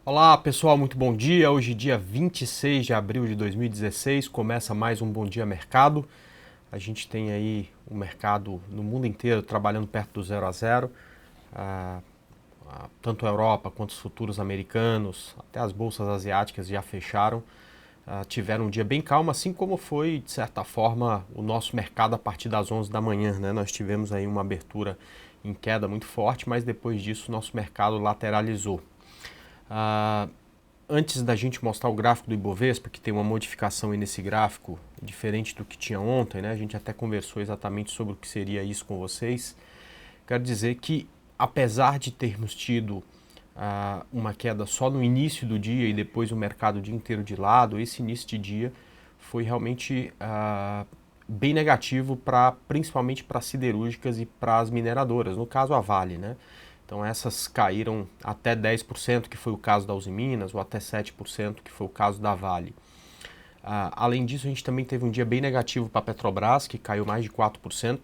Olá pessoal, muito bom dia. Hoje, dia 26 de abril de 2016, começa mais um Bom Dia Mercado. A gente tem aí o mercado no mundo inteiro trabalhando perto do 0 a 0. Tanto a Europa quanto os futuros americanos, até as bolsas asiáticas já fecharam. Tiveram um dia bem calmo, assim como foi, de certa forma, o nosso mercado a partir das 11 da manhã, né? Nós tivemos aí uma abertura em queda muito forte, mas depois disso o nosso mercado lateralizou. Antes da gente mostrar o gráfico do Ibovespa, que tem uma modificação aí nesse gráfico, diferente do que tinha ontem, né? A gente até conversou exatamente sobre o que seria isso com vocês. Quero dizer que, apesar de termos tido uma queda só no início do dia e depois o mercado o dia inteiro de lado, esse início de dia foi realmente bem negativo, principalmente para as siderúrgicas e para as mineradoras, no caso a Vale, né? Então essas caíram até 10%, que foi o caso da Uzi Minas, ou até 7%, que foi o caso da Vale. Além disso, a gente também teve um dia bem negativo para a Petrobras, que caiu mais de 4%.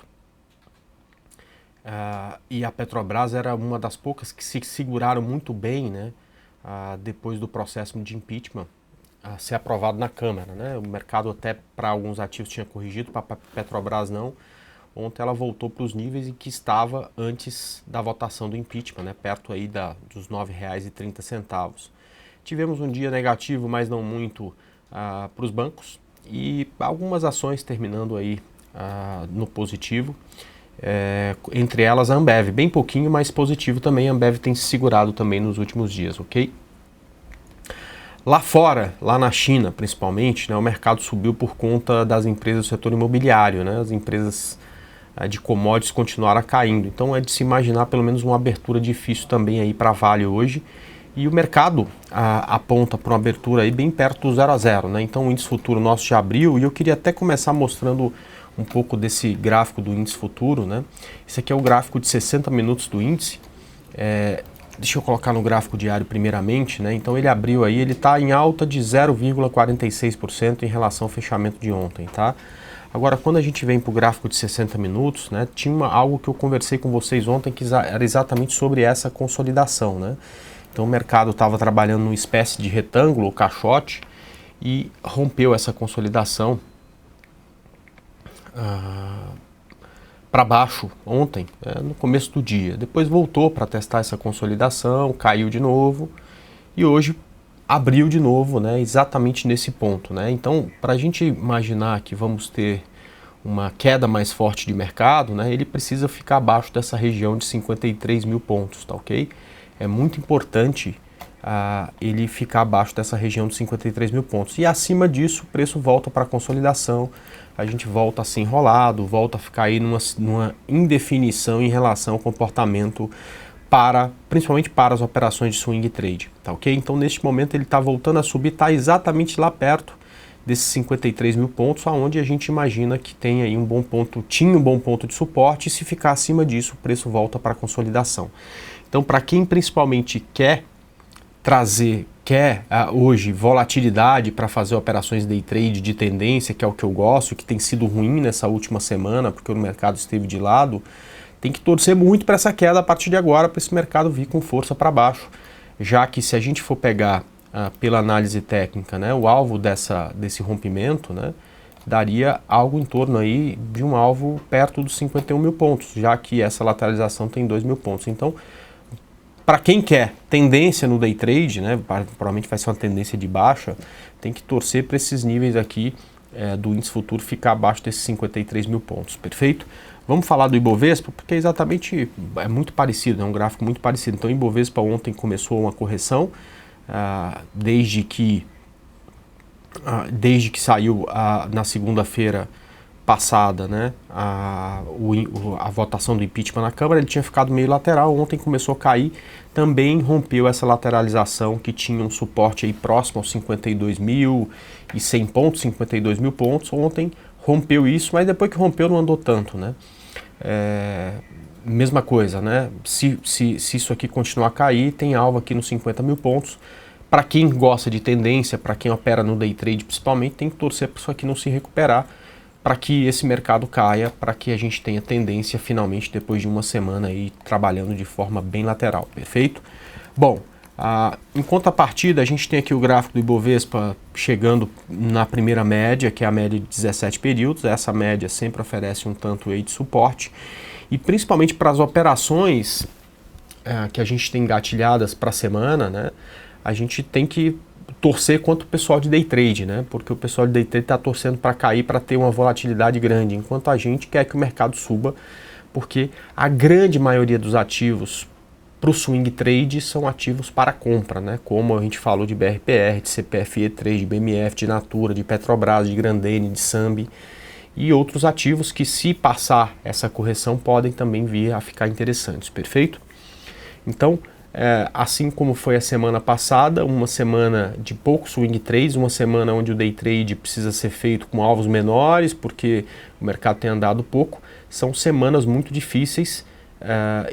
E a Petrobras era uma das poucas que se seguraram muito bem, né, depois do processo de impeachment ser aprovado na Câmara, né? O mercado até para alguns ativos tinha corrigido, para a Petrobras não. Ontem ela voltou para os níveis em que estava antes da votação do impeachment, né? Perto aí dos R$ 9,30. Tivemos um dia negativo, mas não muito, para os bancos, e algumas ações terminando aí no positivo. Entre elas a Ambev, bem pouquinho, mas positivo também. A Ambev tem se segurado também nos últimos dias, ok? Lá fora, lá na China principalmente, né, o mercado subiu por conta das empresas do setor imobiliário, né? As empresas de commodities continuaram caindo. Então é de se imaginar pelo menos uma abertura difícil também aí para a Vale hoje. E o mercado aponta para uma abertura aí bem perto do 0 a 0, né? Então o índice futuro nosso já abriu e eu queria até começar mostrando um pouco desse gráfico do índice futuro, né? Esse aqui é o gráfico de 60 minutos do índice. Deixa eu colocar no gráfico diário primeiramente, né? Então ele abriu aí, ele está em alta de 0,46% em relação ao fechamento de ontem, tá? Agora, quando a gente vem para o gráfico de 60 minutos, né, tinha algo que eu conversei com vocês ontem que era exatamente sobre essa consolidação, né? Então o mercado estava trabalhando numa espécie de retângulo ou caixote e rompeu essa consolidação para baixo ontem, no começo do dia. Depois voltou para testar essa consolidação, caiu de novo e hoje abriu de novo, né, exatamente nesse ponto, né? Então, para a gente imaginar que vamos ter uma queda mais forte de mercado, né, ele precisa ficar abaixo dessa região de 53 mil pontos, tá ok? É muito importante ele ficar abaixo dessa região de 53 mil pontos. E acima disso, o preço volta para a consolidação, a gente volta a ser enrolado, volta a ficar aí numa indefinição em relação ao comportamento principalmente para as operações de swing trade, tá ok? Então neste momento ele está voltando a subir, está exatamente lá perto desses 53 mil pontos, aonde a gente imagina que tem aí um bom ponto, tinha um bom ponto de suporte, e se ficar acima disso, o preço volta para a consolidação. Então, para quem principalmente quer hoje volatilidade para fazer operações day trade de tendência, que é o que eu gosto, que tem sido ruim nessa última semana, porque o mercado esteve de lado, tem que torcer muito para essa queda a partir de agora, para esse mercado vir com força para baixo, já que se a gente for pegar pela análise técnica, né, o alvo desse rompimento, né, daria algo em torno aí de um alvo perto dos 51 mil pontos, já que essa lateralização tem 2 mil pontos. Então, para quem quer tendência no day trade, né, provavelmente vai ser uma tendência de baixa, tem que torcer para esses níveis aqui do índice futuro ficar abaixo desses 53 mil pontos, perfeito? Vamos falar do Ibovespa, porque é muito parecido, é um gráfico muito parecido. Então o Ibovespa ontem começou uma correção, desde que saiu na segunda-feira passada, né, a votação do impeachment na Câmara, ele tinha ficado meio lateral, ontem começou a cair, também rompeu essa lateralização que tinha um suporte aí próximo aos 52.100 pontos, 52 mil pontos, ontem rompeu isso, mas depois que rompeu não andou tanto, né? Mesma coisa, né? Se isso aqui continuar a cair, tem alvo aqui nos 50 mil pontos. Para quem gosta de tendência, para quem opera no day trade principalmente, tem que torcer para isso aqui não se recuperar, para que esse mercado caia, para que a gente tenha tendência finalmente depois de uma semana aí trabalhando de forma bem lateral, perfeito? Bom, Em contrapartida, a gente tem aqui o gráfico do Ibovespa chegando na primeira média, que é a média de 17 períodos. Essa média sempre oferece um tanto aí de suporte. E principalmente para as operações que a gente tem engatilhadas para a semana, né, a gente tem que torcer contra o pessoal de day trade, né, porque o pessoal de day trade está torcendo para cair, para ter uma volatilidade grande, enquanto a gente quer que o mercado suba, porque a grande maioria dos ativos para o swing trade são ativos para compra, né? Como a gente falou de BRPR, de CPFE3, de BMF, de Natura, de Petrobras, de Grandene, de Sambi e outros ativos que, se passar essa correção, podem também vir a ficar interessantes, perfeito? Então, assim como foi a semana passada, uma semana de pouco swing trades, uma semana onde o day trade precisa ser feito com alvos menores, porque o mercado tem andado pouco, são semanas muito difíceis.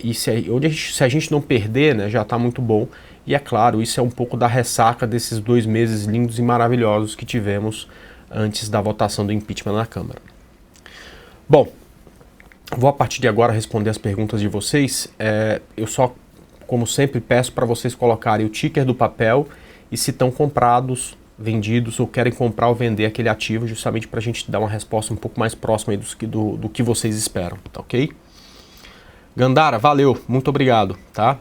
E se a gente não perder, né, já está muito bom. E é claro, isso é um pouco da ressaca desses 2 meses lindos e maravilhosos que tivemos antes da votação do impeachment na Câmara. Bom, vou a partir de agora responder as perguntas de vocês. Eu só, como sempre, peço para vocês colocarem o ticker do papel e se estão comprados, vendidos ou querem comprar ou vender aquele ativo, justamente para a gente dar uma resposta um pouco mais próxima aí do que vocês esperam, tá ok? Gandara, valeu, muito obrigado, tá?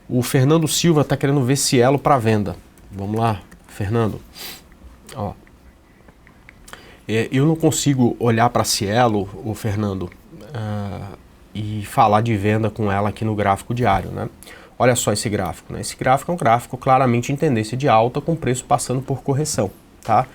O Fernando Silva está querendo ver Cielo para venda. Vamos lá, Fernando. Ó, eu não consigo olhar para Cielo, o Fernando, e falar de venda com ela aqui no gráfico diário, né? Olha só esse gráfico, né? Esse gráfico é um gráfico claramente em tendência de alta, com preço passando por correção, tá?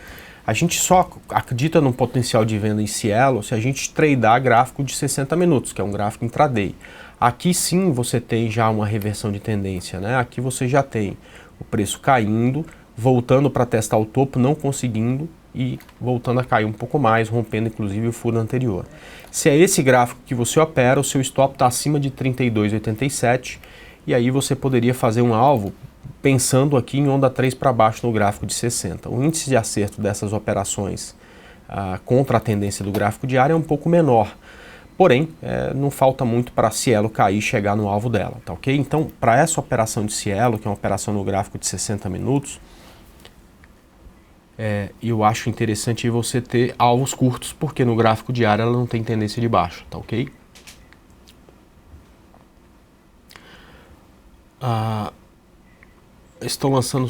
A gente só acredita no potencial de venda em Cielo se a gente tradear gráfico de 60 minutos, que é um gráfico intraday. Aqui sim você tem já uma reversão de tendência, né? Aqui você já tem o preço caindo, voltando para testar o topo, não conseguindo e voltando a cair um pouco mais, rompendo inclusive o furo anterior. Se é esse gráfico que você opera, o seu stop está acima de 32,87 e aí você poderia fazer um alvo pensando aqui em onda 3 para baixo no gráfico de 60. O índice de acerto dessas operações contra a tendência do gráfico diário é um pouco menor. Porém, não falta muito para a Cielo cair e chegar no alvo dela, tá ok? Então, para essa operação de Cielo, que é uma operação no gráfico de 60 minutos, eu acho interessante você ter alvos curtos, porque no gráfico diário ela não tem tendência de baixo, tá ok? Estão lançando...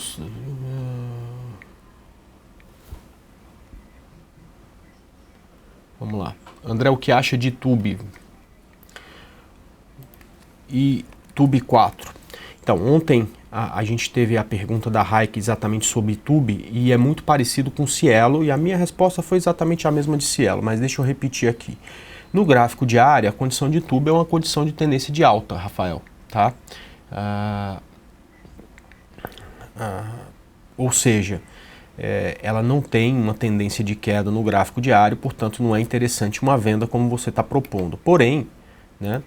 Vamos lá. André, o que acha de Tube? E Tube 4? Então, ontem a gente teve a pergunta da Raik exatamente sobre Tube e é muito parecido com Cielo e a minha resposta foi exatamente a mesma de Cielo, mas deixa eu repetir aqui. No gráfico diário, a condição de Tube é uma condição de tendência de alta, Rafael, tá? Ou seja, ela não tem uma tendência de queda no gráfico diário, portanto não é interessante uma venda como você está propondo. Porém, né,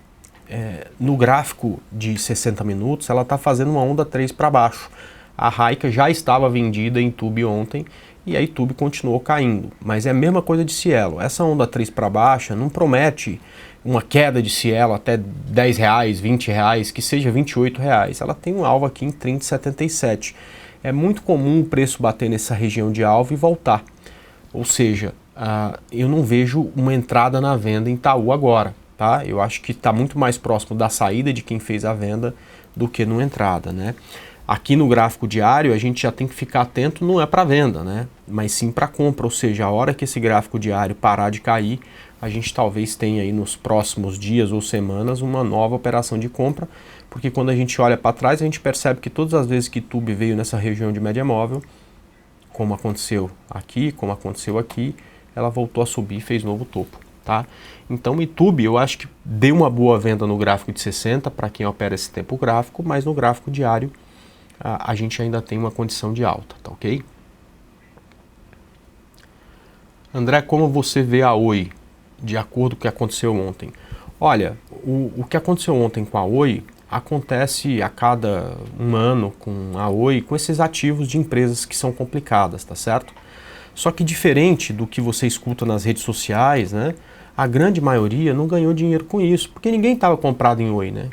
no gráfico de 60 minutos ela está fazendo uma onda 3 para baixo. A Raika já estava vendida em Tube ontem e aí Tube continuou caindo. Mas é a mesma coisa de Cielo. Essa onda 3 para baixo não promete uma queda de Cielo até R$10, R$20, que seja R$28. Ela tem um alvo aqui em 30,77. É muito comum o preço bater nessa região de alvo e voltar. Ou seja, eu não vejo uma entrada na venda em Itaú agora. Tá? Eu acho que está muito mais próximo da saída de quem fez a venda do que numa entrada, né? Aqui no gráfico diário a gente já tem que ficar atento, não é para venda, né? Mas sim para compra, ou seja, a hora que esse gráfico diário parar de cair, a gente talvez tenha aí nos próximos dias ou semanas uma nova operação de compra, porque quando a gente olha para trás a gente percebe que todas as vezes que Tube veio nessa região de média móvel, como aconteceu aqui, como aconteceu aqui, ela voltou a subir e fez novo topo. Tá? Então, Itube, eu acho que deu uma boa venda no gráfico de 60 para quem opera esse tempo gráfico, mas no gráfico diário a gente ainda tem uma condição de alta, tá ok? André, como você vê a Oi, de acordo com o que aconteceu ontem? Olha, o que aconteceu ontem com a Oi acontece a cada um ano com a Oi, com esses ativos de empresas que são complicadas, tá certo? Só que diferente do que você escuta nas redes sociais, né? A grande maioria não ganhou dinheiro com isso, porque ninguém estava comprado em Oi, né?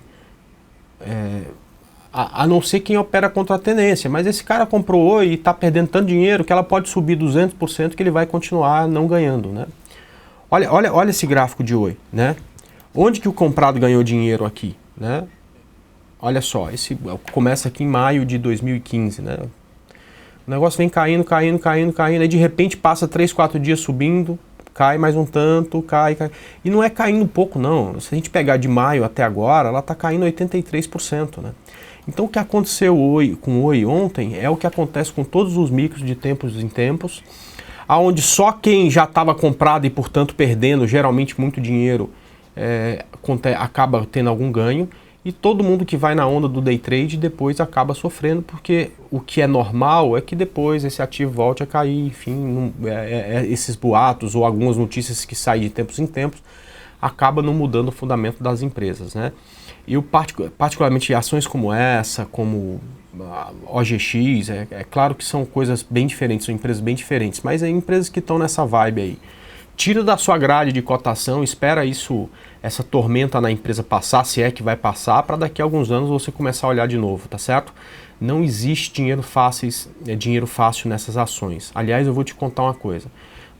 A não ser quem opera contra a tendência, mas esse cara comprou Oi e está perdendo tanto dinheiro que ela pode subir 200% que ele vai continuar não ganhando, né? Olha esse gráfico de Oi, né? Onde que o comprado ganhou dinheiro aqui, né? Olha só, esse começa aqui em maio de 2015, né? O negócio vem caindo, aí de repente passa 3, 4 dias subindo, cai mais um tanto, cai. E não é caindo pouco não, se a gente pegar de maio até agora, ela está caindo 83%, né? Então o que aconteceu com o Oi ontem é o que acontece com todos os micros de tempos em tempos, aonde só quem já estava comprado e portanto perdendo geralmente muito dinheiro acaba tendo algum ganho, e todo mundo que vai na onda do day trade depois acaba sofrendo, porque o que é normal é que depois esse ativo volte a cair, enfim, esses boatos ou algumas notícias que saem de tempos em tempos acaba não mudando o fundamento das empresas, né? E particularmente ações como essa, como a OGX, é claro que são coisas bem diferentes, são empresas bem diferentes, mas é empresas que estão nessa vibe aí. Tira da sua grade de cotação, espera essa tormenta na empresa passar, se é que vai passar, para daqui a alguns anos você começar a olhar de novo, tá certo? Não existe dinheiro fácil nessas ações. Aliás, eu vou te contar uma coisa.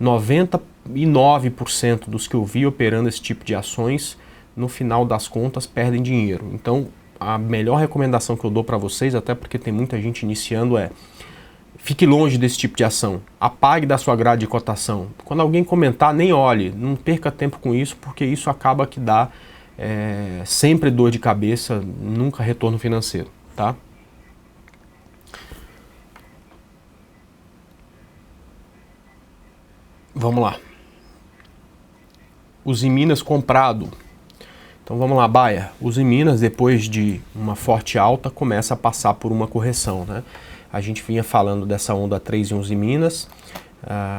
99% dos que eu vi operando esse tipo de ações, no final das contas, perdem dinheiro. Então, a melhor recomendação que eu dou para vocês, até porque tem muita gente iniciando, fique longe desse tipo de ação. Apague da sua grade de cotação. Quando alguém comentar, nem olhe. Não perca tempo com isso, porque isso acaba que dá sempre dor de cabeça, nunca retorno financeiro, tá? Vamos lá. Uzi Minas comprado. Então vamos lá, Baia. Uzi Minas, depois de uma forte alta, começa a passar por uma correção, né? A gente vinha falando dessa onda 3 em Uzi Minas.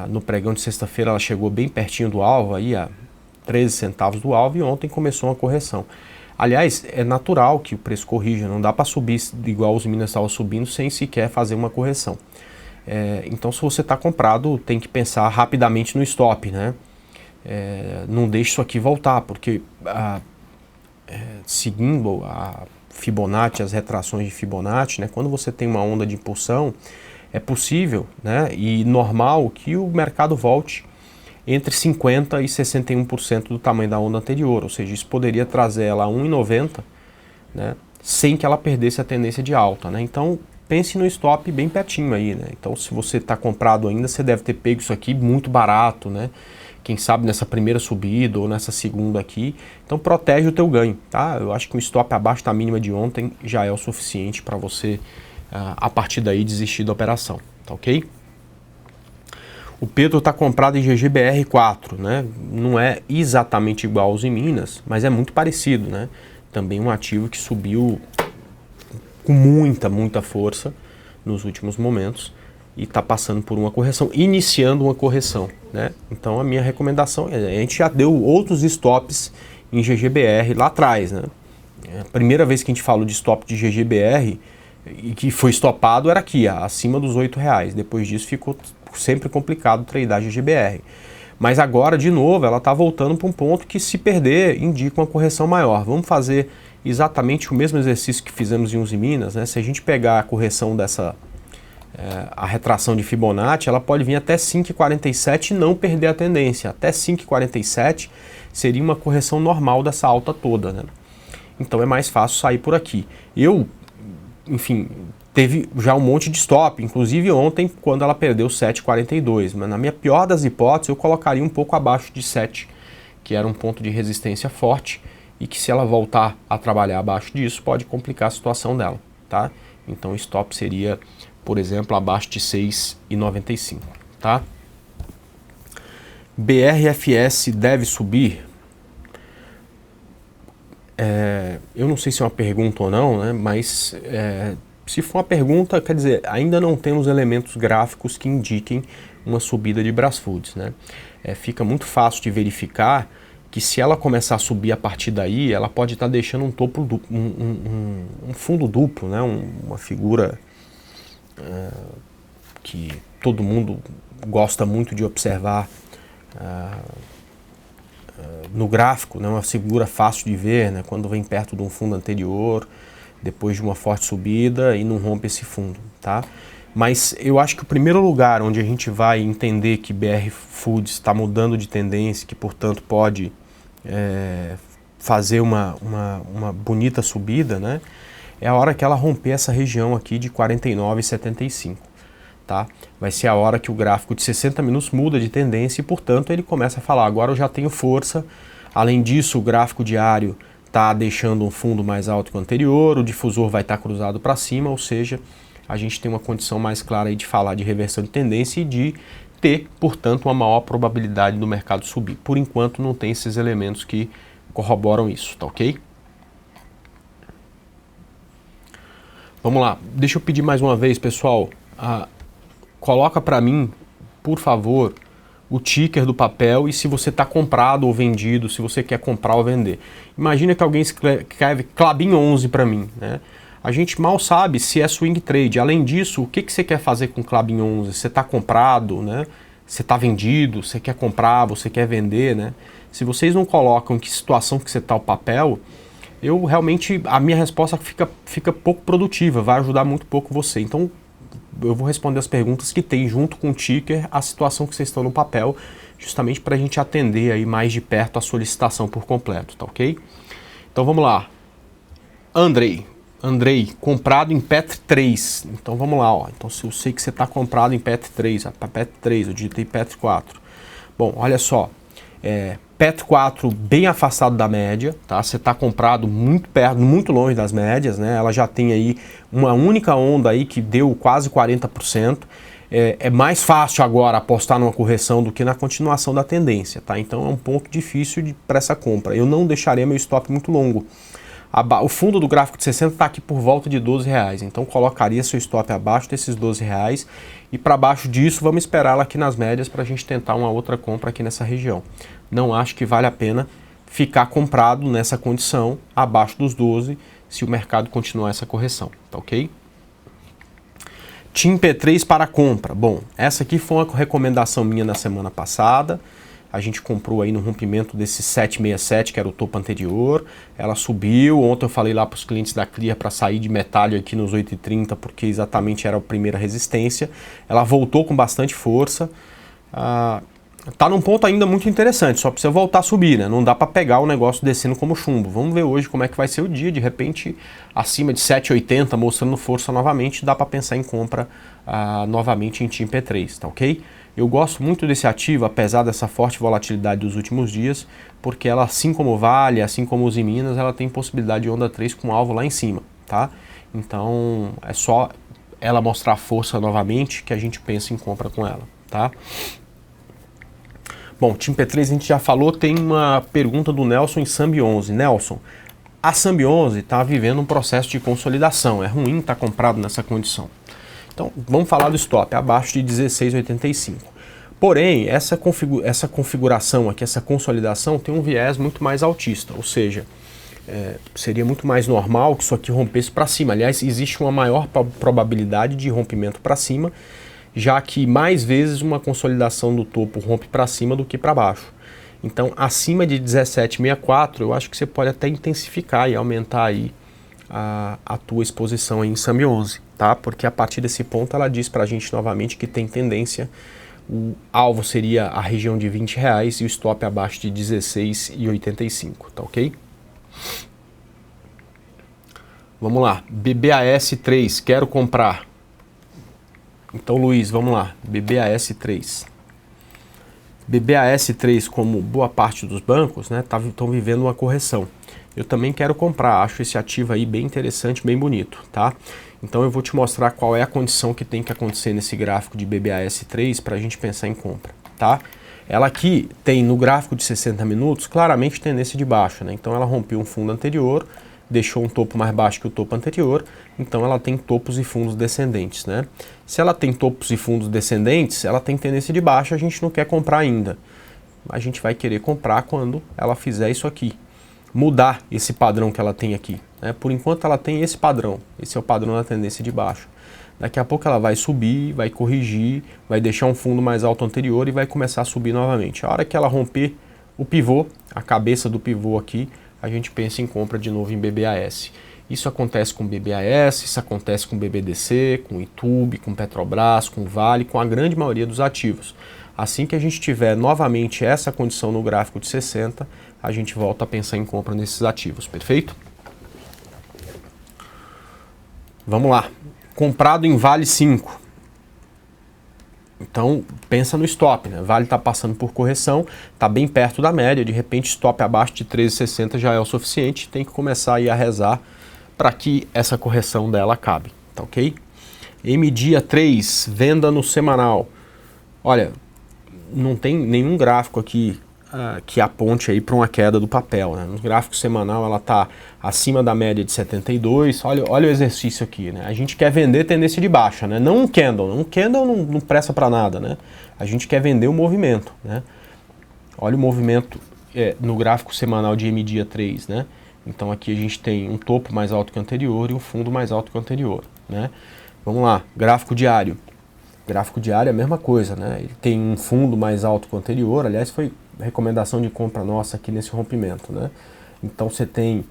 No pregão de sexta-feira ela chegou bem pertinho do alvo, aí a 13 centavos do alvo, e ontem começou uma correção. Aliás, é natural que o preço corrija, não dá para subir igual os Minas estavam subindo sem sequer fazer uma correção. Então, se você está comprado, tem que pensar rapidamente no stop, né? Não deixe isso aqui voltar, porque seguindo a Fibonacci, as retrações de Fibonacci, né, quando você tem uma onda de impulsão, é possível, né, e normal que o mercado volte entre 50% e 61% do tamanho da onda anterior, ou seja, isso poderia trazer ela a 1,90, né, sem que ela perdesse a tendência de alta, né? Então pense no stop bem pertinho aí, né? Então, se você está comprado ainda, você deve ter pego isso aqui muito barato, né? Quem sabe nessa primeira subida ou nessa segunda aqui. Então protege o teu ganho, tá? Eu acho que um stop abaixo da mínima de ontem já é o suficiente para você, a partir daí, desistir da operação, tá ok? O Pedro está comprado em GGBR4, né? Não é exatamente igual aos em Minas, mas é muito parecido, né? Também um ativo que subiu com muita força nos últimos momentos e está passando por uma correção, iniciando uma correção, né? Então a minha recomendação a gente já deu outros stops em GGBR lá atrás, né? A primeira vez que a gente falou de stop de GGBR e que foi stopado era aqui, acima dos R$8. Depois disso ficou sempre complicado tradear GGBR. Mas agora, de novo, ela está voltando para um ponto que, se perder, indica uma correção maior. Vamos fazer exatamente o mesmo exercício que fizemos em Uzi Minas, né? Se a gente pegar a correção a retração de Fibonacci, ela pode vir até 5,47 e não perder a tendência. Até 5,47 seria uma correção normal dessa alta toda, né? Então é mais fácil sair por aqui. Enfim, teve já um monte de stop, inclusive ontem, quando ela perdeu 7,42. Mas na minha pior das hipóteses, eu colocaria um pouco abaixo de 7, que era um ponto de resistência forte, e que, se ela voltar a trabalhar abaixo disso, pode complicar a situação dela, tá? Então o stop seria, por exemplo, abaixo de 6,95, tá? BRFS deve subir? Eu não sei se é uma pergunta ou não, né? Mas se for uma pergunta, quer dizer, ainda não temos elementos gráficos que indiquem uma subida de Brasfoods, né? Fica muito fácil de verificar que, se ela começar a subir a partir daí, ela pode estar deixando um topo duplo, um fundo duplo, né? Uma figura que todo mundo gosta muito de observar no gráfico, né? Uma figura fácil de ver, né? Quando vem perto de um fundo anterior, depois de uma forte subida e não rompe esse fundo, tá? Mas eu acho que o primeiro lugar onde a gente vai entender que BR Foods está mudando de tendência, que portanto pode fazer uma bonita subida, né? É a hora que ela romper essa região aqui de 49,75, tá? Vai ser a hora que o gráfico de 60 minutos muda de tendência e portanto ele começa a falar, agora eu já tenho força. Além disso, o gráfico diário está deixando um fundo mais alto que o anterior, o difusor vai estar cruzado para cima, ou seja, a gente tem uma condição mais clara aí de falar de reversão de tendência e de ter, portanto, uma maior probabilidade do mercado subir. Por enquanto não tem esses elementos que corroboram isso, tá ok? Vamos lá, deixa eu pedir mais uma vez, pessoal, coloca para mim, por favor, o ticker do papel e se você está comprado ou vendido, se você quer comprar ou vender. Imagina que alguém escreve Klabin 11 para mim, né? A gente mal sabe se é swing trade. Além disso, o que você quer fazer com Klabin 11? Você está comprado, né? Você está vendido, você quer comprar, você quer vender, né? Se vocês não colocam em que situação que você está o papel, eu realmente, a minha resposta fica pouco produtiva, vai ajudar muito pouco você. Então, eu vou responder as perguntas que tem junto com o ticker a situação que vocês estão no papel, justamente para a gente atender aí mais de perto a solicitação por completo, tá ok? Então vamos lá. Andrei, comprado em PET 3. Então vamos lá, ó. Então se eu sei que você está comprado em PET 3, para PET 3, eu digitei PET 4. Bom, olha só. PET 4 bem afastado da média, tá? Você está comprado muito perto, muito longe das médias, né? Ela já tem aí uma única onda aí que deu quase 40%. É mais fácil agora apostar numa correção do que na continuação da tendência, tá? Então é um ponto difícil para essa compra. Eu não deixaria meu stop muito longo. O fundo do gráfico de 60 está aqui por volta de R$12, então colocaria seu stop abaixo desses R$12 e para baixo disso vamos esperar ela aqui nas médias para a gente tentar uma outra compra aqui nessa região. Não acho que vale a pena ficar comprado nessa condição abaixo dos 12 se o mercado continuar essa correção, tá ok? TIM P3 para compra. Bom, essa aqui foi uma recomendação minha na semana passada. A gente comprou aí no rompimento desse 767, que era o topo anterior. Ela subiu. Ontem eu falei lá para os clientes da Clear para sair de metalho aqui nos 8,30, porque exatamente era a primeira resistência. Ela voltou com bastante força. Tá num ponto ainda muito interessante, só precisa voltar a subir, né? Não dá para pegar o negócio descendo como chumbo. Vamos ver hoje como é que vai ser o dia. De repente, acima de 7,80, mostrando força novamente, dá para pensar em compra novamente em TIM P3, tá ok? Eu gosto muito desse ativo, apesar dessa forte volatilidade dos últimos dias, porque ela, assim como o Vale, assim como os Minas, ela tem possibilidade de onda 3 com alvo lá em cima, tá? Então, é só ela mostrar força novamente que a gente pensa em compra com ela, tá? Bom, TIM P3 a gente já falou, tem uma pergunta do Nelson em Sambi 11. Nelson, a Sambi 11 está vivendo um processo de consolidação, é ruim estar comprado nessa condição. Então, vamos falar do stop, abaixo de 16,85. Porém, essa configuração aqui, essa consolidação, tem um viés muito mais altista, ou seja, seria muito mais normal que isso aqui rompesse para cima. Aliás, existe uma maior probabilidade de rompimento para cima, já que mais vezes uma consolidação do topo rompe para cima do que para baixo. Então, acima de 17,64, eu acho que você pode até intensificar e aumentar aí a tua exposição aí em Sambi 11, tá? Porque a partir desse ponto ela diz pra gente novamente que tem tendência, o alvo seria a região de R$20 e o stop abaixo de 16,85, tá ok? Vamos lá, BBAS3, quero comprar. Então, Luiz, vamos lá, BBAS3. BBAS3, como boa parte dos bancos, né, estão vivendo uma correção. Eu também quero comprar, acho esse ativo aí bem interessante, bem bonito, tá? Então eu vou te mostrar qual é a condição que tem que acontecer nesse gráfico de BBAS3 para a gente pensar em compra, tá? Ela aqui tem no gráfico de 60 minutos claramente tendência de baixa, né? Então ela rompeu um fundo anterior, deixou um topo mais baixo que o topo anterior, então ela tem topos e fundos descendentes, né? Se ela tem topos e fundos descendentes, ela tem tendência de baixa, a gente não quer comprar ainda. A gente vai querer comprar quando ela fizer isso aqui, mudar esse padrão que ela tem aqui, né? Por enquanto ela tem esse padrão, esse é o padrão da tendência de baixa. Daqui a pouco ela vai subir, vai corrigir, vai deixar um fundo mais alto anterior e vai começar a subir novamente. A hora que ela romper o pivô, a cabeça do pivô aqui, a gente pensa em compra de novo em BBAS. Isso acontece com BBAS, isso acontece com BBDC, com Itube, com Petrobras, com Vale, com a grande maioria dos ativos. Assim que a gente tiver novamente essa condição no gráfico de 60, a gente volta a pensar em compra nesses ativos, perfeito? Vamos lá. Comprado em Vale 5. Então, pensa no stop, né? Vale está passando por correção, está bem perto da média, de repente stop abaixo de 13,60 já é o suficiente, tem que começar aí a rezar para que essa correção dela acabe, tá ok? MDIA 3, venda no semanal. Olha, não tem nenhum gráfico aqui que aponte aí para uma queda do papel, né? No gráfico semanal ela está acima da média de 72, olha o exercício aqui, né? A gente quer vender tendência de baixa, né? Não um candle não presta para nada, né? A gente quer vender o movimento, né? Olha o movimento no gráfico semanal de MDIA 3, né? Então aqui a gente tem um topo mais alto que o anterior e um fundo mais alto que o anterior, né? Vamos lá, gráfico diário. Gráfico diário é a mesma coisa, né? Ele tem um fundo mais alto que o anterior, aliás foi recomendação de compra nossa aqui nesse rompimento, né? Então você tem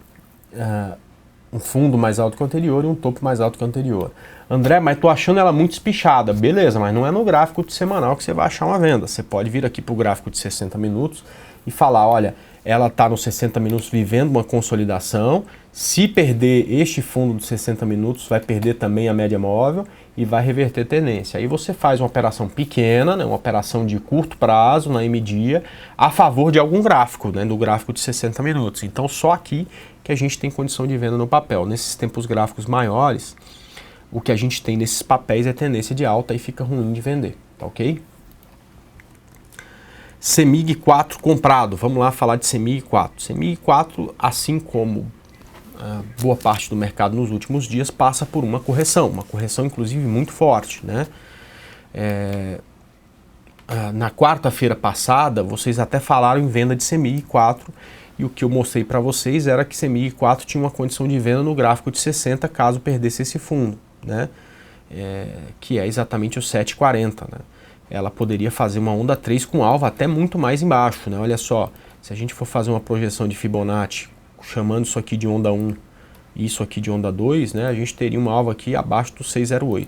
um fundo mais alto que o anterior e um topo mais alto que o anterior. André, mas tô achando ela muito espichada. Beleza, mas não é no gráfico de semanal que você vai achar uma venda. Você pode vir aqui para o gráfico de 60 minutos e falar, olha, ela está nos 60 minutos vivendo uma consolidação. Se perder este fundo de 60 minutos, vai perder também a média móvel e vai reverter tendência. Aí você faz uma operação pequena, né, uma operação de curto prazo na MDIA, a favor de algum gráfico, né, do gráfico de 60 minutos. Então só aqui que a gente tem condição de venda no papel. Nesses tempos gráficos maiores, o que a gente tem nesses papéis é tendência de alta e fica ruim de vender, tá ok? CEMIG 4 comprado, vamos lá falar de CEMIG 4. CEMIG 4, assim como boa parte do mercado nos últimos dias, passa por uma correção inclusive muito forte, né? Na quarta-feira passada, vocês até falaram em venda de CEMIG 4 e o que eu mostrei para vocês era que CEMIG 4 tinha uma condição de venda no gráfico de 60 caso perdesse esse fundo, né? Que é exatamente o 7,40, né? Ela poderia fazer uma onda 3 com alvo até muito mais embaixo, né? Olha só, se a gente for fazer uma projeção de Fibonacci, chamando isso aqui de onda 1 e isso aqui de onda 2, né? A gente teria um alvo aqui abaixo do 6,08.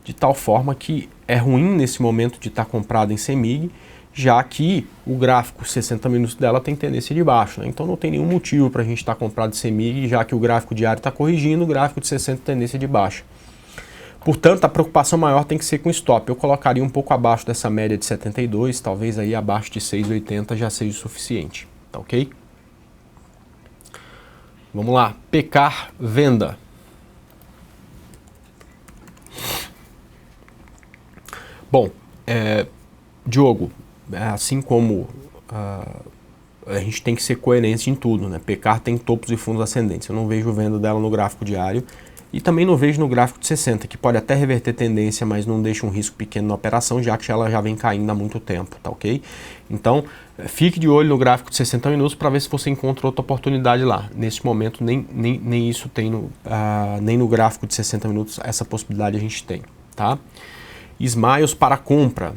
De tal forma que é ruim nesse momento de estar comprado em CEMIG, já que o gráfico 60 minutos dela tem tendência de baixo, né? Então não tem nenhum motivo para a gente estar comprado em CEMIG, já que o gráfico diário está corrigindo, o gráfico de 60 tendência de baixa. Portanto, a preocupação maior tem que ser com o stop. Eu colocaria um pouco abaixo dessa média de 72, talvez aí abaixo de 6,80 já seja o suficiente, tá ok? Vamos lá, PECAR venda. Bom, Diogo, assim como a gente tem que ser coerente em tudo, né? PECAR tem topos e fundos ascendentes. Eu não vejo venda dela no gráfico diário e também não vejo no gráfico de 60, que pode até reverter tendência, mas não deixa um risco pequeno na operação, já que ela já vem caindo há muito tempo, tá ok? Então, fique de olho no gráfico de 60 minutos para ver se você encontra outra oportunidade lá. Neste momento, nem isso tem nem no gráfico de 60 minutos, essa possibilidade a gente tem, tá? Smiles para compra.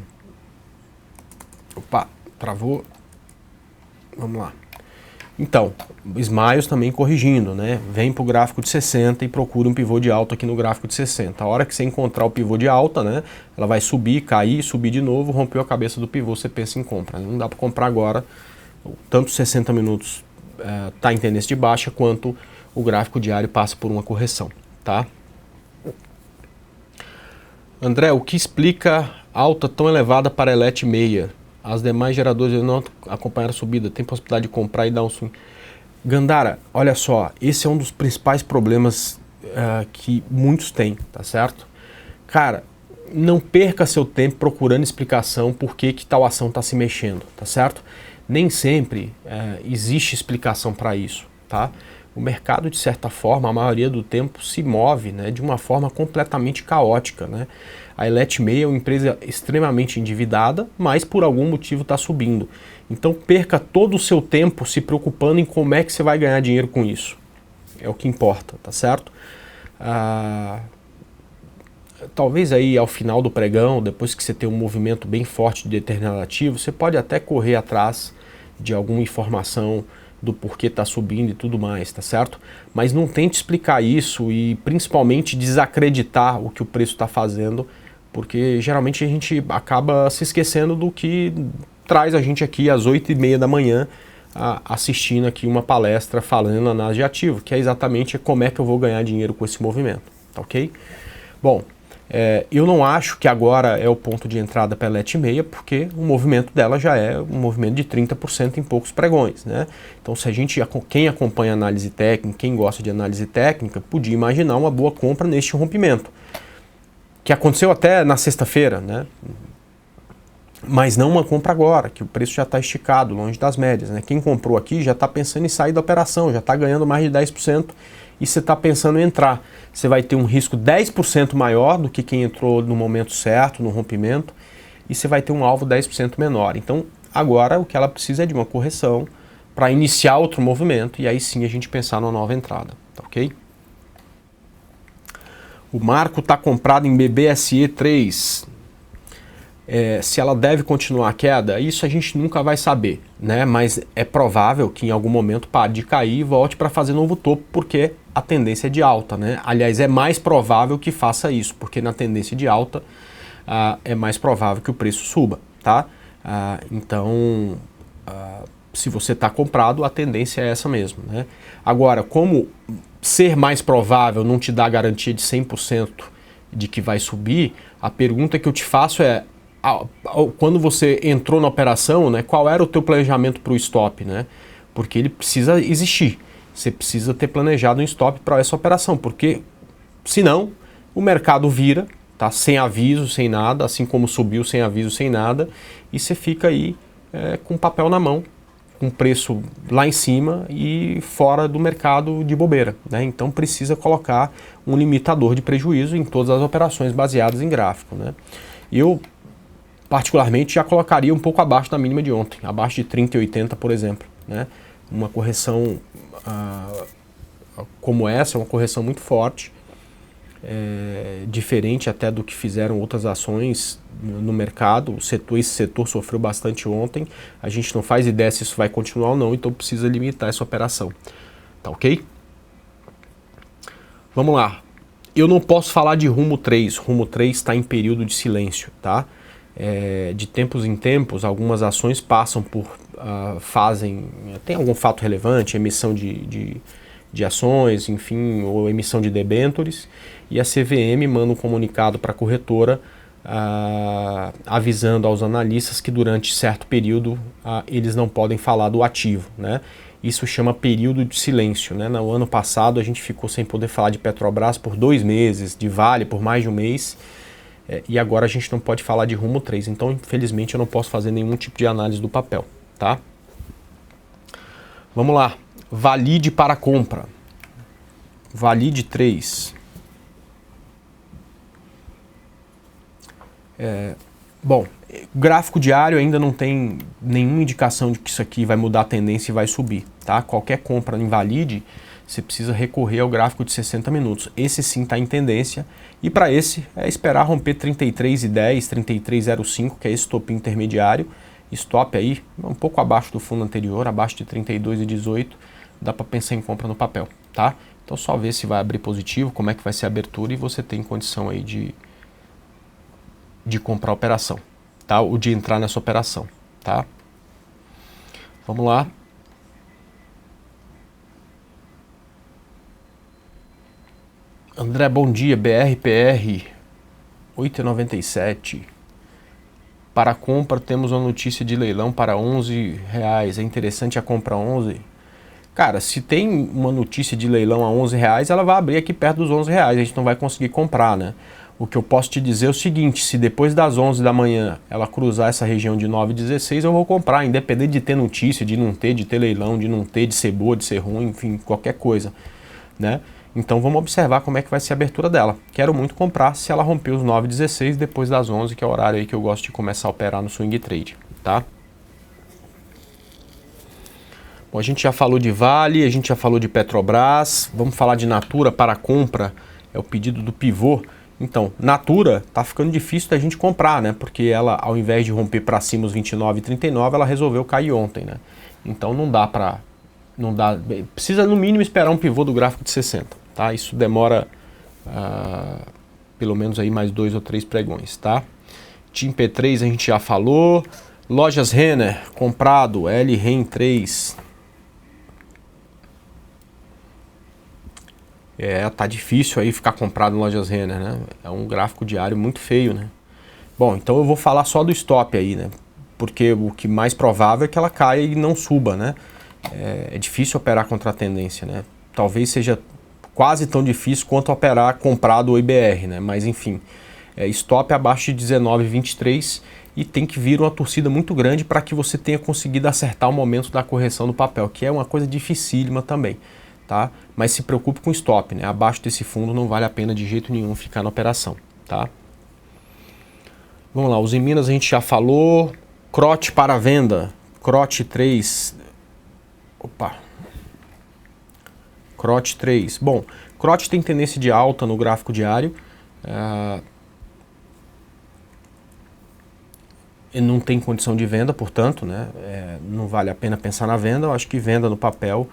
Opa, travou. Vamos lá. Então, Smiles também corrigindo, né? Vem para o gráfico de 60 e procura um pivô de alta aqui no gráfico de 60. A hora que você encontrar o pivô de alta, né? Ela vai subir, cair, subir de novo, rompeu a cabeça do pivô, você pensa em compra. Não dá para comprar agora. Tanto 60 minutos está em tendência de baixa, quanto o gráfico diário passa por uma correção, tá? André, o que explica alta tão elevada para a ELET meia? As demais geradoras não acompanharam a subida, tem possibilidade de comprar e dar um swing. Gandara, olha só, esse é um dos principais problemas que muitos têm, tá certo? Cara, não perca seu tempo procurando explicação por que tal ação está se mexendo, tá certo? Nem sempre existe explicação para isso, tá? O mercado, de certa forma, a maioria do tempo se move, né, de uma forma completamente caótica, né? A ELET meia é uma empresa extremamente endividada, mas por algum motivo está subindo. Então perca todo o seu tempo se preocupando em como é que você vai ganhar dinheiro com isso. É o que importa, tá certo? Talvez aí ao final do pregão, depois que você tem um movimento bem forte de determinado ativo, você pode até correr atrás de alguma informação do porquê está subindo e tudo mais, tá certo? Mas não tente explicar isso e principalmente desacreditar o que o preço está fazendo, porque geralmente a gente acaba se esquecendo do que traz a gente aqui às 8h30 da manhã assistindo aqui uma palestra falando análise de ativo, que é exatamente como é que eu vou ganhar dinheiro com esse movimento, tá ok? Bom, eu não acho que agora é o ponto de entrada para a LET6, porque o movimento dela já é um movimento de 30% em poucos pregões, né? Então, se a gente, quem acompanha análise técnica, quem gosta de análise técnica, podia imaginar uma boa compra neste rompimento, que aconteceu até na sexta-feira, né? Mas não uma compra agora, que o preço já está esticado, longe das médias, né? Quem comprou aqui já está pensando em sair da operação, já está ganhando mais de 10%, e você está pensando em entrar. Você vai ter um risco 10% maior do que quem entrou no momento certo, no rompimento, e você vai ter um alvo 10% menor. Então, agora o que ela precisa é de uma correção para iniciar outro movimento, e aí sim a gente pensar numa nova entrada, tá ok? O Marco está comprado em BBSE 3. Se ela deve continuar a queda, isso a gente nunca vai saber, né? Mas é provável que em algum momento pare de cair e volte para fazer novo topo, porque a tendência é de alta, né? Aliás, é mais provável que faça isso, porque na tendência de alta é mais provável que o preço suba, tá? Então, se você está comprado, a tendência é essa mesmo, né? Agora, como ser mais provável não te dá garantia de 100% de que vai subir, a pergunta que eu te faço é: quando você entrou na operação, né, qual era o teu planejamento para o stop, né? Porque ele precisa existir. Você precisa ter planejado um stop para essa operação, porque senão o mercado vira, tá, sem aviso, sem nada, assim como subiu sem aviso, sem nada, e você fica aí com papel na mão, com preço lá em cima e fora do mercado de bobeira, né? Então precisa colocar um limitador de prejuízo em todas as operações baseadas em gráfico, né? Eu particularmente já colocaria um pouco abaixo da mínima de ontem, abaixo de 30,80, por exemplo, né? Uma correção como essa, é uma correção muito forte, diferente até do que fizeram outras ações no mercado. Esse setor sofreu bastante ontem, a gente não faz ideia se isso vai continuar ou não, então precisa limitar essa operação, tá ok? Vamos lá, eu não posso falar de Rumo 3 está em período de silêncio, tá? De tempos em tempos, algumas ações passam por, tem algum fato relevante, emissão de ações, enfim, ou emissão de debêntures, e a CVM manda um comunicado para a corretora avisando aos analistas que durante certo período eles não podem falar do ativo, né? Isso chama período de silêncio, né? No ano passado a gente ficou sem poder falar de Petrobras por 2 meses, de Vale por mais de um mês, e agora a gente não pode falar de Rumo 3, então infelizmente eu não posso fazer nenhum tipo de análise do papel, tá? Vamos lá, Valide para compra, Valide 3. Bom, gráfico diário ainda não tem nenhuma indicação de que isso aqui vai mudar a tendência e vai subir, tá? Qualquer compra em Valide, você precisa recorrer ao gráfico de 60 minutos. Esse sim está em tendência, e para esse é esperar romper 33,10, 33,05, que é esse topo intermediário, stop aí um pouco abaixo do fundo anterior, abaixo de 32,18, dá para pensar em compra no papel, tá? Então só ver se vai abrir positivo, como é que vai ser a abertura, e você tem condição aí de comprar a operação, tá? Ou de entrar nessa operação, tá? Vamos lá. André, bom dia. BRPR 8,97. Para compra temos uma notícia de leilão para R$11. É interessante a compra 11. Cara, se tem uma notícia de leilão a R$11, ela vai abrir aqui perto dos R$11. A gente não vai conseguir comprar, né? O que eu posso te dizer é o seguinte: se depois das 11 da manhã ela cruzar essa região de 9,16, eu vou comprar, independente de ter notícia, de não ter, de ter leilão, de não ter, de ser boa, de ser ruim, enfim, qualquer coisa, né? Então vamos observar como é que vai ser a abertura dela. Quero muito comprar se ela romper os 9,16 depois das 11, que é o horário aí que eu gosto de começar a operar no swing trade, tá? Bom, a gente já falou de Vale, a gente já falou de Petrobras, vamos falar de Natura para compra, é o pedido do pivô. Então, Natura tá ficando difícil da gente comprar, né? Porque ela, ao invés de romper para cima os 29,39, ela resolveu cair ontem, né? Então não dá para não dá, precisa no mínimo esperar um pivô do gráfico de 60, tá? Isso demora pelo menos aí mais 2 ou 3 pregões, tá? TIM P3 a gente já falou. Lojas Renner, comprado, LREN 3. Tá difícil aí ficar comprado em Lojas Renner, né? É um gráfico diário muito feio, né? Bom, então eu vou falar só do stop aí, né? Porque o que mais provável é que ela caia e não suba, né? É difícil operar contra a tendência, né? Talvez seja quase tão difícil quanto operar comprado o IBR, né? Mas enfim, stop abaixo de 19,23 e tem que vir uma torcida muito grande para que você tenha conseguido acertar o momento da correção do papel, que é uma coisa dificílima também, tá? Mas se preocupe com stop, né? Abaixo desse fundo não vale a pena de jeito nenhum ficar na operação, tá? Vamos lá, os em Minas a gente já falou. CROT para venda, CROT 3. Opa. CROT 3. Bom, CROT tem tendência de alta no gráfico diário. Não tem condição de venda, portanto, né? Não vale a pena pensar na venda. Eu acho que venda no papel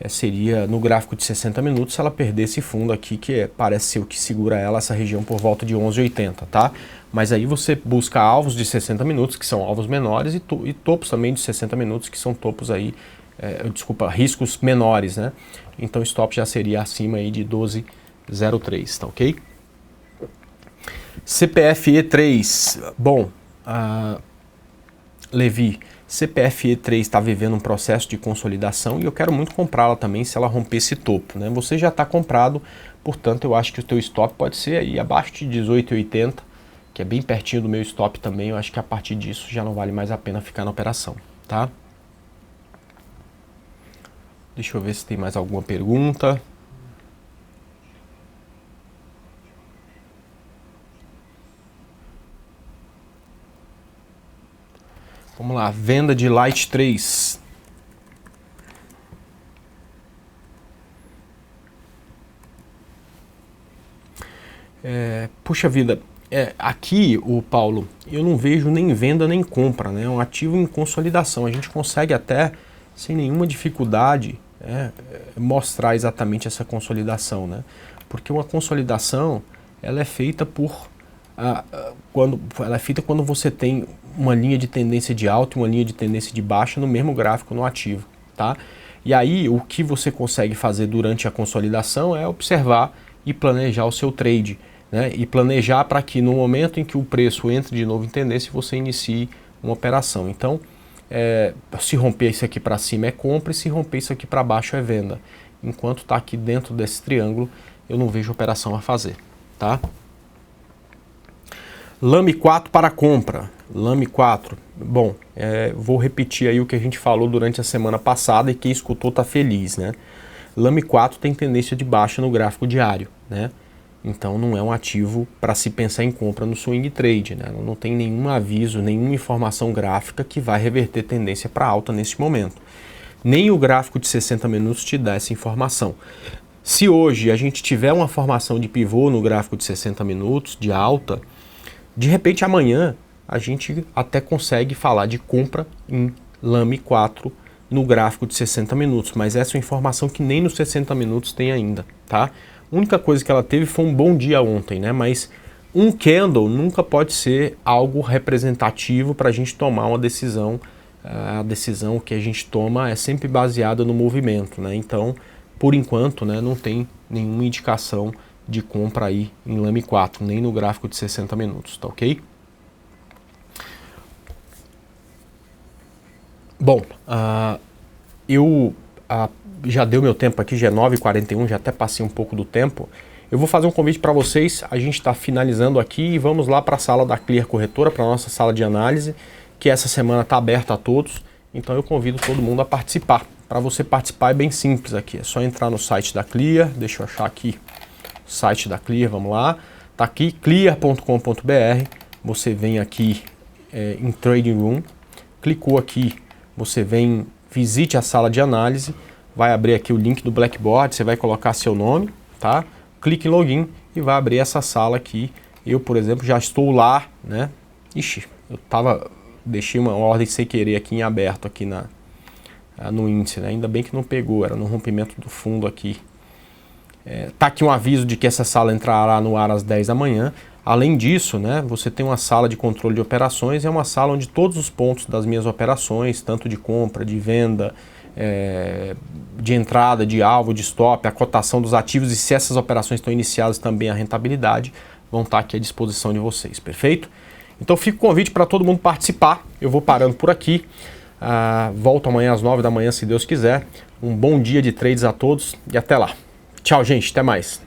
seria no gráfico de 60 minutos se ela perder esse fundo aqui, que parece ser o que segura ela, essa região por volta de 11,80, tá? Mas aí você busca alvos de 60 minutos, que são alvos menores, e topos também de 60 minutos, que são topos aí, riscos menores, né? Então o stop já seria acima aí de 12,03, tá ok? CPFE3, bom, Levi, CPFE3 está vivendo um processo de consolidação e eu quero muito comprá-la também se ela romper esse topo, né? Você já está comprado, portanto eu acho que o teu stop pode ser aí abaixo de 18,80, que é bem pertinho do meu stop também. Eu acho que a partir disso já não vale mais a pena ficar na operação, tá? Deixa eu ver se tem mais alguma pergunta. Vamos lá, venda de Light 3. Puxa vida, aqui, o Paulo, eu não vejo nem venda nem compra, né? É um ativo em consolidação. A gente consegue até, sem nenhuma dificuldade, mostrar exatamente essa consolidação, né? Porque uma consolidação, ela é feita quando você tem uma linha de tendência de alta e uma linha de tendência de baixa no mesmo gráfico no ativo, tá? E aí o que você consegue fazer durante a consolidação é observar e planejar o seu trade, né? E planejar para que no momento em que o preço entre de novo em tendência, você inicie uma operação. Então, se romper isso aqui para cima é compra e se romper isso aqui para baixo é venda. Enquanto está aqui dentro desse triângulo, eu não vejo operação a fazer, tá? Lame 4 para compra. Lame 4. Bom, vou repetir aí o que a gente falou durante a semana passada e quem escutou está feliz, né? Lame 4 tem tendência de baixa no gráfico diário, né? Então não é um ativo para se pensar em compra no swing trade, né? Não tem nenhum aviso, nenhuma informação gráfica que vai reverter tendência para alta neste momento. Nem o gráfico de 60 minutos te dá essa informação. Se hoje a gente tiver uma formação de pivô no gráfico de 60 minutos de alta, de repente amanhã a gente até consegue falar de compra em Lame 4 no gráfico de 60 minutos, mas essa é uma informação que nem nos 60 minutos tem ainda, tá? A única coisa que ela teve foi um bom dia ontem, né? Mas um candle nunca pode ser algo representativo para a gente tomar uma decisão. A decisão que a gente toma é sempre baseada no movimento, né? Então, por enquanto, né, não tem nenhuma indicação de compra aí em Lame 4, nem no gráfico de 60 minutos, tá ok? Bom, já deu meu tempo aqui, já é 9h41, já até passei um pouco do tempo. Eu vou fazer um convite para vocês, a gente está finalizando aqui e vamos lá para a sala da Clear Corretora, para a nossa sala de análise, que essa semana está aberta a todos, então eu convido todo mundo a participar. Para você participar é bem simples aqui, é só entrar no site da Clear, deixa eu achar aqui o site da Clear, vamos lá, tá aqui, clear.com.br, você vem aqui em Trading Room, clicou aqui, você vem, visite a sala de análise, vai abrir aqui o link do Blackboard, você vai colocar seu nome, tá? Clique em login e vai abrir essa sala aqui. Eu, por exemplo, já estou lá, né? Ixi, deixei uma ordem sem querer aqui em aberto aqui no índice, né? Ainda bem que não pegou, era no rompimento do fundo aqui. Tá aqui um aviso de que essa sala entrará no ar às 10 da manhã. Além disso, né, você tem uma sala de controle de operações, é uma sala onde todos os pontos das minhas operações, tanto de compra, de venda, de entrada, de alvo, de stop, a cotação dos ativos e se essas operações estão iniciadas também a rentabilidade, vão estar aqui à disposição de vocês, perfeito? Então fica o convite para todo mundo participar, eu vou parando por aqui, volto amanhã às 9 da manhã se Deus quiser, um bom dia de trades a todos e até lá. Tchau gente, até mais.